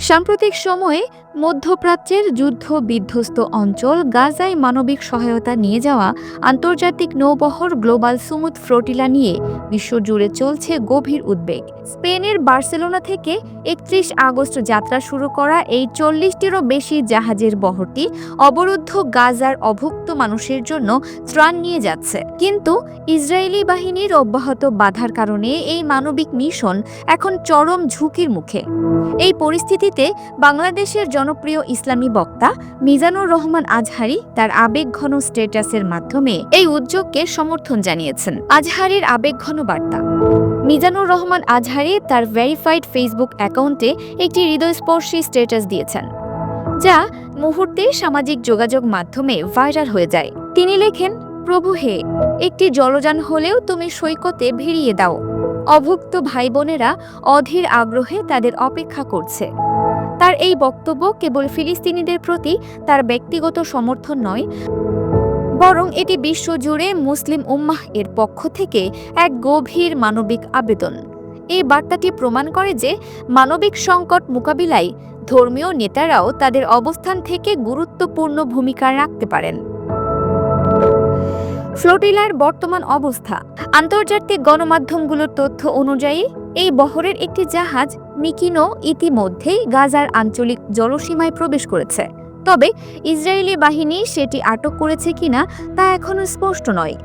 সাম্প্রতিক সময়ে মধ্যপ্রাচ্যের যুদ্ধ বিধ্বস্ত অঞ্চল গাজায় মানবিক সহায়তা নিয়ে যাওয়া আন্তর্জাতিক নৌবহর গ্লোবাল সুমুদ ফ্লোটিলা নিয়ে বিশ্বজুড়ে চলছে গভীর উদ্বেগ। স্পেনের বার্সেলোনা থেকে ৩১ আগস্ট যাত্রা শুরু করা এই ৪০টিরও বেশি জাহাজের বহরটি অবরুদ্ধ গাজার অভুক্ত মানুষের জন্য ত্রাণ নিয়ে যাচ্ছে। কিন্তু ইসরায়েলি বাহিনীর অব্যাহত বাধার কারণে এই মানবিক মিশন এখন চরম ঝুঁকির মুখে। এই পরিস্থিতিতে বাংলাদেশের জনপ্রিয় ইসলামী বক্তা মিজানুর রহমান আজহারী তার আবেগঘন স্ট্যাটাসের মাধ্যমে এই উদ্যোগকে সমর্থন জানিয়েছেন। আজহারীর আবেগঘন বার্তা। মিজানুর রহমান আজহারী তার ভেরিফাইড ফেসবুক অ্যাকাউন্টে একটি হৃদয়স্পর্শী স্ট্যাটাস দিয়েছেন, যা মুহূর্তে সামাজিক যোগাযোগ মাধ্যমে ভাইরাল হয়ে যায়। তিনি লেখেন, প্রভু হে, একটি জলযান হলেও তুমি সৈকতে ভিড়িয়ে দাও। অভুক্ত ভাই বোনেরা অধীর আগ্রহে তাদের অপেক্ষা করছে। তার এই বক্তব্য কেবল ফিলিস্তিনিদের প্রতি তার ব্যক্তিগত সমর্থন নয়, বরং এটি বিশ্বজুড়ে মুসলিম উম্মাহ এর পক্ষ থেকে এক গভীর মানবিক আবেদন। এই বার্তাটি প্রমাণ করে যে মানবিক সংকট মোকাবিলায় ধর্মীয় নেতারাও তাদের অবস্থান থেকে গুরুত্বপূর্ণ ভূমিকা রাখতে পারেন। ফ্লোটিলার বর্তমান অবস্থা। আন্তর্জাতিক গণমাধ্যমগুলোর তথ্য অনুযায়ী এই বহরের একটি জাহাজ মিকিনো ইতিমধ্যেই গাজার আঞ্চলিক জলসীমায় প্রবেশ করেছে। তবে ইসরায়েলি বাহিনী সেটি আটক করেছে কিনা তা এখনো স্পষ্ট নয়।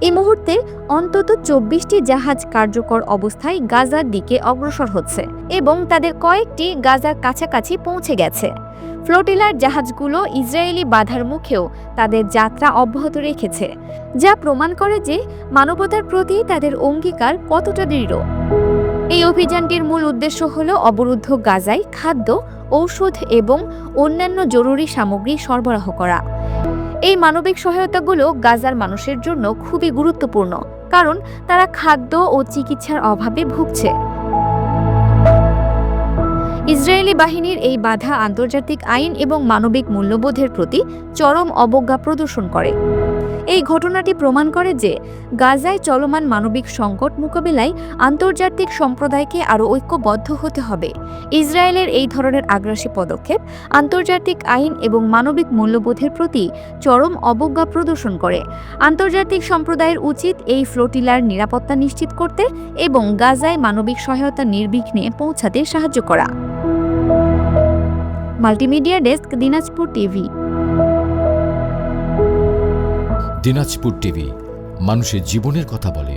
এই মুহূর্তে অন্তত ২৪টি জাহাজ কার্যকর অবস্থায় গাজার দিকে অগ্রসর হচ্ছে এবং তাদের কয়েকটি গাজার কাছাকাছি পৌঁছে গেছে। ফ্লোটিলার জাহাজগুলো ইসরায়েলি বাধার মুখেও তাদের যাত্রা অব্যাহত রেখেছে, যা প্রমাণ করে যে মানবতার প্রতি তাদের অঙ্গীকার কতটা দৃঢ়। এই অভিযানটির মূল উদ্দেশ্য হল অবরুদ্ধ গাজায় খাদ্য, ঔষধ এবং অন্যান্য জরুরি সামগ্রী সরবরাহ করা। এই মানবিক সহায়তাগুলো গাজার মানুষের জন্য খুবই গুরুত্বপূর্ণ, কারণ তারা খাদ্য ও চিকিৎসার অভাবে ভুগছে। ইসরায়েলি বাহিনীর এই বাধা আন্তর্জাতিক আইন এবং মানবিক মূল্যবোধের প্রতি চরম অবজ্ঞা প্রদর্শন করে। এই ঘটনাটি প্রমাণ করে যে গাজায় চলমান মানবিক সংকট মোকাবিলায় আন্তর্জাতিক সম্প্রদায়কে আরও ঐক্যবদ্ধ হতে হবে। ইসরায়েলের এই ধরনের আগ্রাসী পদক্ষেপ আন্তর্জাতিক আইন এবং মানবিক মূল্যবোধের প্রতি চরম অবজ্ঞা প্রদর্শন করে। আন্তর্জাতিক সম্প্রদায়ের উচিত এই ফ্লোটিলার নিরাপত্তা নিশ্চিত করতে এবং গাজায় মানবিক সহায়তা নির্বিঘ্নে পৌঁছাতে সাহায্য করা। Multimedia desk, Dinajpur TV. Dinajpur TV মানুষের জীবনের কথা বলে।